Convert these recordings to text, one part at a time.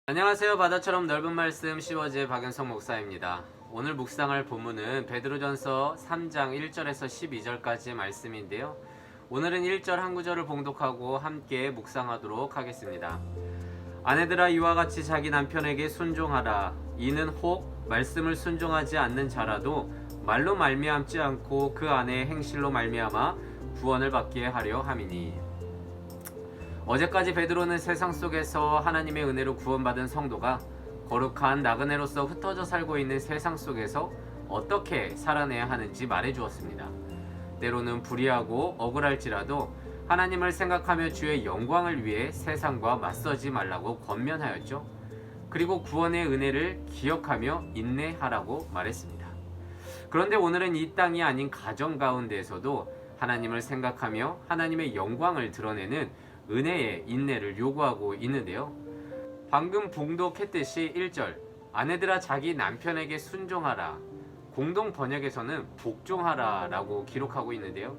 안녕하세요. 바다처럼 넓은 말씀 시워즈의 박연성 목사입니다. 오늘 묵상할 본문은 베드로전서 3장 1절에서 12절까지의 말씀인데요. 오늘은 1절 한 구절을 봉독하고 함께 묵상하도록 하겠습니다. 아내들아 이와 같이 자기 남편에게 순종하라. 이는 혹 말씀을 순종하지 않는 자라도 말로 말미암지 않고 그 아내의 행실로 말미암아 구원을 받게 하려 함이니. 어제까지 베드로는 세상 속에서 하나님의 은혜로 구원받은 성도가 거룩한 나그네로서 흩어져 살고 있는 세상 속에서 어떻게 살아내야 하는지 말해주었습니다. 때로는 불의하고 억울할지라도 하나님을 생각하며 주의 영광을 위해 세상과 맞서지 말라고 권면하였죠. 그리고 구원의 은혜를 기억하며 인내하라고 말했습니다. 그런데 오늘은 이 땅이 아닌 가정 가운데에서도 하나님을 생각하며 하나님의 영광을 드러내는 은혜의 인내를 요구하고 있는데요. 방금 봉독했듯이 1절 아내들아 자기 남편에게 순종하라, 공동 번역에서는 복종하라 라고 기록하고 있는데요.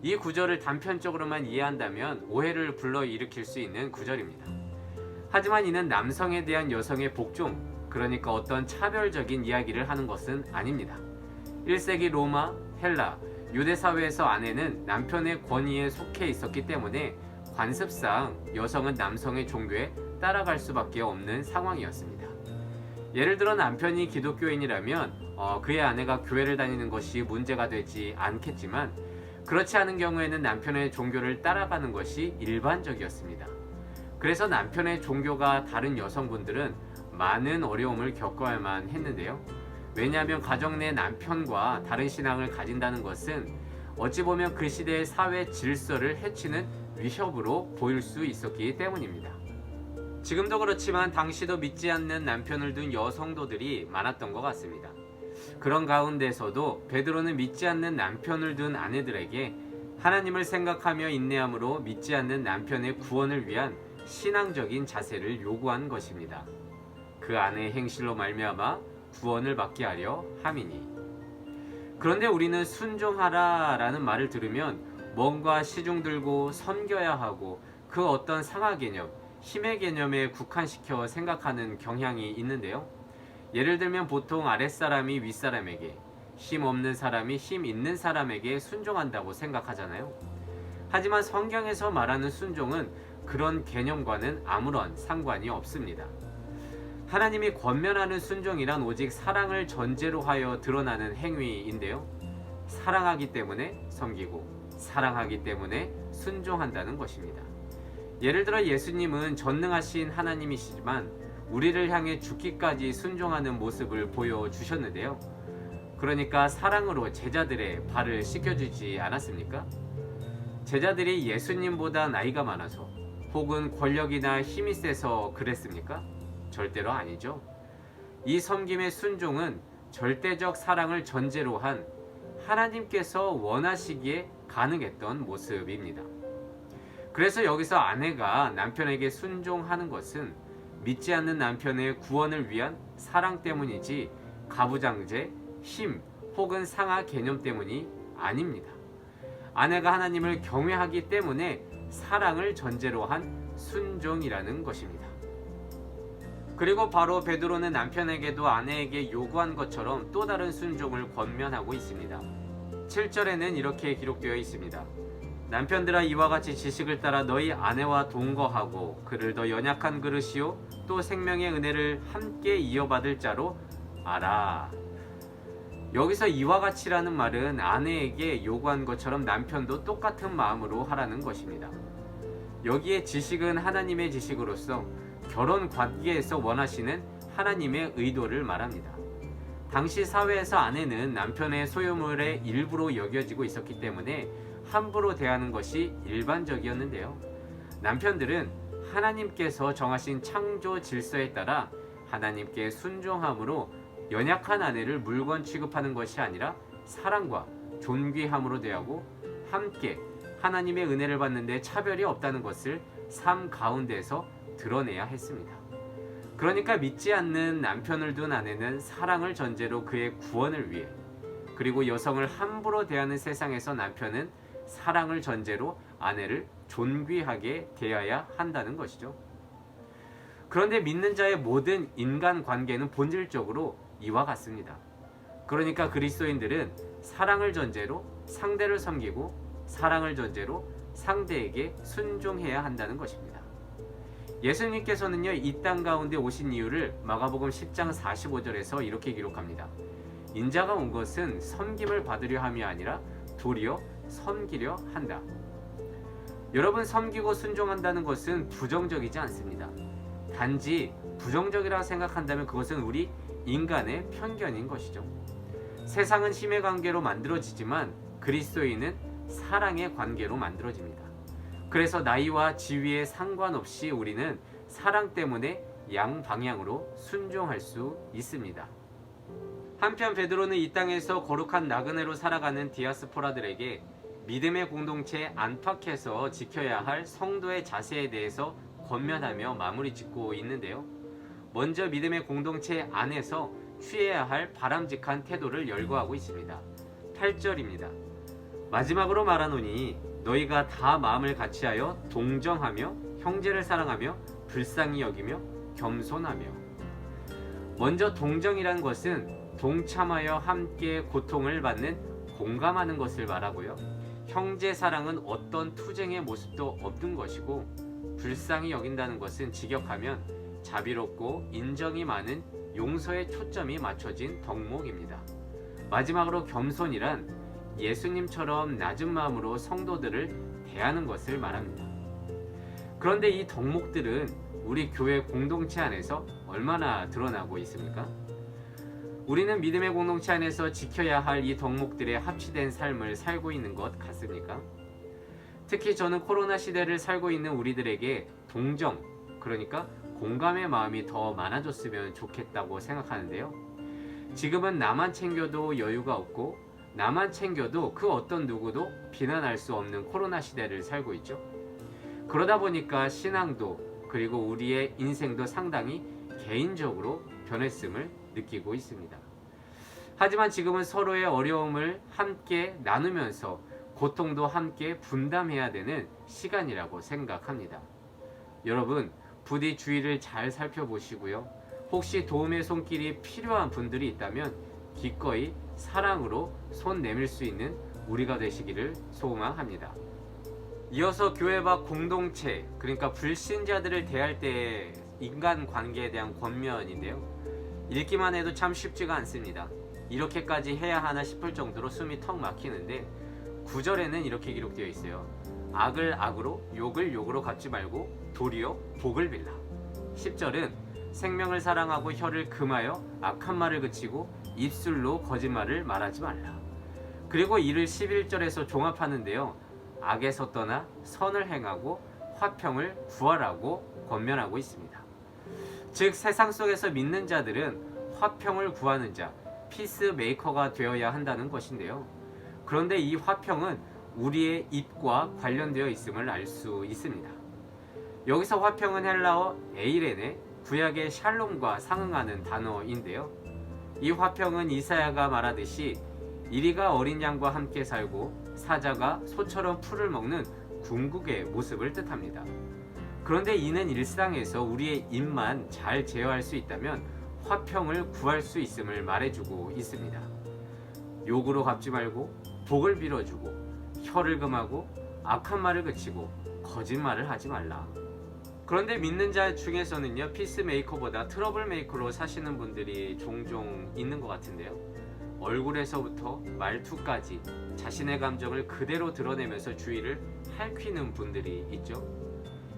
이 구절을 단편적으로만 이해한다면 오해를 불러일으킬 수 있는 구절입니다. 하지만 이는 남성에 대한 여성의 복종, 그러니까 어떤 차별적인 이야기를 하는 것은 아닙니다. 1세기 로마, 헬라, 유대 사회에서 아내는 남편의 권위에 속해 있었기 때문에 관습상 여성은 남성의 종교에 따라갈 수밖에 없는 상황이었습니다. 예를 들어 남편이 기독교인이라면 그의 아내가 교회를 다니는 것이 문제가 되지 않겠지만 그렇지 않은 경우에는 남편의 종교를 따라가는 것이 일반적이었습니다. 그래서 남편의 종교가 다른 여성분들은 많은 어려움을 겪어야만 했는데요. 왜냐하면 가정 내 남편과 다른 신앙을 가진다는 것은 어찌 보면 그 시대의 사회 질서를 해치는 위협으로 보일 수 있었기 때문입니다. 지금도 그렇지만 당시도 믿지 않는 남편을 둔 여성도들이 많았던 것 같습니다. 그런 가운데서도 베드로는 믿지 않는 남편을 둔 아내들에게 하나님을 생각하며 인내함으로 믿지 않는 남편의 구원을 위한 신앙적인 자세를 요구한 것입니다. 그 아내의 행실로 말미암아 구원을 받게 하려 함이니. 그런데 우리는 순종하라 라는 말을 들으면 뭔가 시중 들고 섬겨야 하고 그 어떤 상하 개념, 힘의 개념에 국한시켜 생각하는 경향이 있는데요. 예를 들면 보통 아랫사람이 윗사람에게, 힘 없는 사람이 힘 있는 사람에게 순종한다고 생각하잖아요. 하지만 성경에서 말하는 순종은 그런 개념과는 아무런 상관이 없습니다. 하나님이 권면하는 순종이란 오직 사랑을 전제로 하여 드러나는 행위인데요. 사랑하기 때문에 섬기고 사랑하기 때문에 순종한다는 것입니다. 예를 들어 예수님은 전능하신 하나님이시지만 우리를 향해 죽기까지 순종하는 모습을 보여주셨는데요. 그러니까 사랑으로 제자들의 발을 씻겨주지 않았습니까? 제자들이 예수님보다 나이가 많아서 혹은 권력이나 힘이 세서 그랬습니까? 절대로 아니죠. 이 섬김의 순종은 절대적 사랑을 전제로 한 하나님께서 원하시기에 가능했던 모습입니다. 그래서 여기서 아내가 남편에게 순종하는 것은 믿지 않는 남편의 구원을 위한 사랑 때문이지 가부장제, 힘 혹은 상하 개념 때문이 아닙니다. 아내가 하나님을 경외하기 때문에 사랑을 전제로 한 순종이라는 것입니다. 그리고 바로 베드로는 남편에게도 아내에게 요구한 것처럼 또 다른 순종을 권면하고 있습니다. 7절에는 이렇게 기록되어 있습니다. 남편들아 이와 같이 지식을 따라 너희 아내와 동거하고 그를 더 연약한 그릇이요 또 생명의 은혜를 함께 이어받을 자로 알아. 여기서 이와 같이라는 말은 아내에게 요구한 것처럼 남편도 똑같은 마음으로 하라는 것입니다. 여기에 지식은 하나님의 지식으로서 결혼 관계에서 원하시는 하나님의 의도를 말합니다. 당시 사회에서 아내는 남편의 소유물의 일부로 여겨지고 있었기 때문에 함부로 대하는 것이 일반적이었는데요. 남편들은 하나님께서 정하신 창조 질서에 따라 하나님께 순종함으로 연약한 아내를 물건 취급하는 것이 아니라 사랑과 존귀함으로 대하고 함께 하나님의 은혜를 받는데 차별이 없다는 것을 삶 가운데서 드러내야 했습니다. 그러니까 믿지 않는 남편을 둔 아내는 사랑을 전제로 그의 구원을 위해, 그리고 여성을 함부로 대하는 세상에서 남편은 사랑을 전제로 아내를 존귀하게 대해야 한다는 것이죠. 그런데 믿는 자의 모든 인간 관계는 본질적으로 이와 같습니다. 그러니까 그리스도인들은 사랑을 전제로 상대를 섬기고 사랑을 전제로 상대에게 순종해야 한다는 것입니다. 예수님께서는요, 이 땅 가운데 오신 이유를 마가복음 10장 45절에서 이렇게 기록합니다. 인자가 온 것은 섬김을 받으려 함이 아니라 도리어 섬기려 한다. 여러분, 섬기고 순종한다는 것은 부정적이지 않습니다. 단지 부정적이라 생각한다면 그것은 우리 인간의 편견인 것이죠. 세상은 힘의 관계로 만들어지지만 그리스도인은 사랑의 관계로 만들어집니다. 그래서 나이와 지위에 상관없이 우리는 사랑 때문에 양방향으로 순종할 수 있습니다. 한편 베드로는 이 땅에서 거룩한 나그네로 살아가는 디아스포라들에게 믿음의 공동체에 안팎에서 지켜야 할 성도의 자세에 대해서 권면하며 마무리 짓고 있는데요. 먼저 믿음의 공동체 안에서 취해야 할 바람직한 태도를 열거하고 있습니다. 8절입니다. 마지막으로 말하노니 너희가 다 마음을 같이하여 동정하며 형제를 사랑하며 불쌍히 여기며 겸손하며. 먼저 동정이란 것은 동참하여 함께 고통을 받는 공감하는 것을 말하고요. 형제 사랑은 어떤 투쟁의 모습도 없는 것이고, 불쌍히 여긴다는 것은 직역하면 자비롭고 인정이 많은 용서에 초점이 맞춰진 덕목입니다. 마지막으로 겸손이란 예수님처럼 낮은 마음으로 성도들을 대하는 것을 말합니다. 그런데 이 덕목들은 우리 교회 공동체 안에서 얼마나 드러나고 있습니까? 우리는 믿음의 공동체 안에서 지켜야 할 이 덕목들의 합치된 삶을 살고 있는 것 같습니까? 특히 저는 코로나 시대를 살고 있는 우리들에게 동정, 그러니까 공감의 마음이 더 많아졌으면 좋겠다고 생각하는데요. 지금은 나만 챙겨도 여유가 없고 나만 챙겨도 그 어떤 누구도 비난할 수 없는 코로나 시대를 살고 있죠. 그러다 보니까 신앙도 그리고 우리의 인생도 상당히 개인적으로 변했음을 느끼고 있습니다. 하지만 지금은 서로의 어려움을 함께 나누면서 고통도 함께 분담해야 되는 시간이라고 생각합니다. 여러분, 부디 주위를 잘 살펴보시고요. 혹시 도움의 손길이 필요한 분들이 있다면 기꺼이 사랑으로 손 내밀 수 있는 우리가 되시기를 소망합니다. 이어서 교회 밖 공동체, 그러니까 불신자들을 대할 때의 인간관계에 대한 권면인데요. 읽기만 해도 참 쉽지가 않습니다. 이렇게까지 해야 하나 싶을 정도로 숨이 턱 막히는데 9절에는 이렇게 기록되어 있어요. 악을 악으로 욕을 욕으로 갚지 말고 도리어 복을 빌라. 10절은 생명을 사랑하고 혀를 금하여 악한 말을 그치고 입술로 거짓말을 말하지 말라. 그리고 이를 11절에서 종합하는데요. 악에서 떠나 선을 행하고 화평을 구하라고 권면하고 있습니다. 즉 세상 속에서 믿는 자들은 화평을 구하는 자, 피스메이커가 되어야 한다는 것인데요. 그런데 이 화평은 우리의 입과 관련되어 있음을 알 수 있습니다. 여기서 화평은 헬라어 에이레네, 구약의 샬롬과 상응하는 단어인데요. 이 화평은 이사야가 말하듯이 이리가 어린 양과 함께 살고 사자가 소처럼 풀을 먹는 궁극의 모습을 뜻합니다. 그런데 이는 일상에서 우리의 입만 잘 제어할 수 있다면 화평을 구할 수 있음을 말해주고 있습니다. 욕으로 갚지 말고 복을 빌어주고 혀를 금하고 악한 말을 그치고 거짓말을 하지 말라. 그런데 믿는 자 중에서는요, 피스메이커보다 트러블 메이커로 사시는 분들이 종종 있는 것 같은데요. 얼굴에서부터 말투까지 자신의 감정을 그대로 드러내면서 주의를 핥히는 분들이 있죠.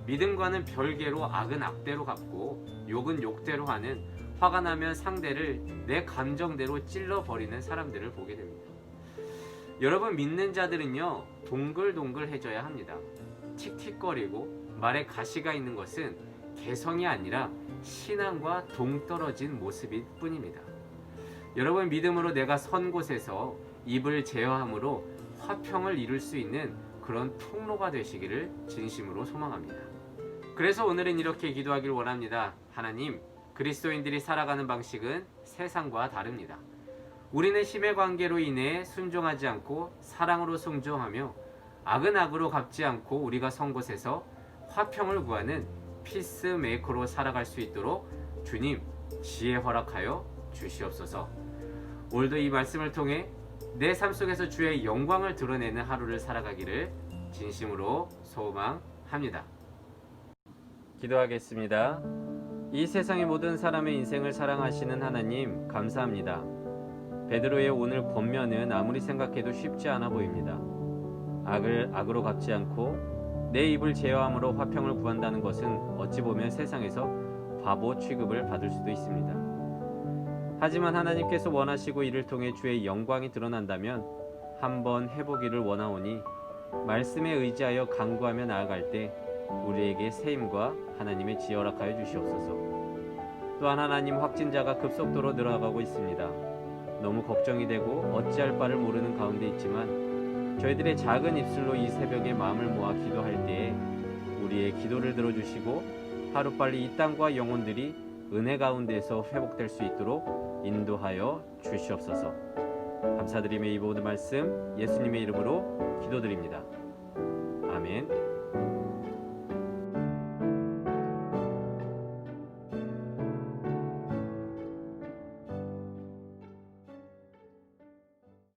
믿음과는 별개로 악은 악대로 갚고 욕은 욕대로 하는, 화가 나면 상대를 내 감정대로 찔러버리는 사람들을 보게 됩니다. 여러분, 믿는 자들은요, 동글동글해져야 합니다. 틱틱거리고 말에 가시가 있는 것은 개성이 아니라 신앙과 동떨어진 모습일 뿐입니다. 여러분, 믿음으로 내가 선 곳에서 입을 제어함으로 화평을 이룰 수 있는 그런 통로가 되시기를 진심으로 소망합니다. 그래서 오늘은 이렇게 기도하길 원합니다. 하나님, 그리스도인들이 살아가는 방식은 세상과 다릅니다. 우리는 힘의 관계로 인해 순종하지 않고 사랑으로 순종하며 악은 악으로 갚지 않고 우리가 선 곳에서 화평을 구하는 피스메이커로 살아갈 수 있도록 주님 지혜 허락하여 주시옵소서. 오늘도 이 말씀을 통해 내 삶 속에서 주의 영광을 드러내는 하루를 살아가기를 진심으로 소망합니다. 기도하겠습니다. 이 세상의 모든 사람의 인생을 사랑하시는 하나님 감사합니다. 베드로의 오늘 권면은 아무리 생각해도 쉽지 않아 보입니다. 악을 악으로 갚지 않고 내 입을 제어함으로 화평을 구한다는 것은 어찌 보면 세상에서 바보 취급을 받을 수도 있습니다. 하지만 하나님께서 원하시고 이를 통해 주의 영광이 드러난다면 한번 해보기를 원하오니 말씀에 의지하여 간구하며 나아갈 때 우리에게 세임과 하나님의 지혜 허락하여 주시옵소서. 또한 하나님, 확진자가 급속도로 늘어가고 있습니다. 너무 걱정이 되고 어찌할 바를 모르는 가운데 있지만 저희들의 작은 입술로 이 새벽에 마음을 모아 기도할 때에 우리의 기도를 들어주시고 하루빨리 이 땅과 영혼들이 은혜 가운데서 회복될 수 있도록 인도하여 주시옵소서. 감사드리며 이 모든 말씀 예수님의 이름으로 기도드립니다. 아멘.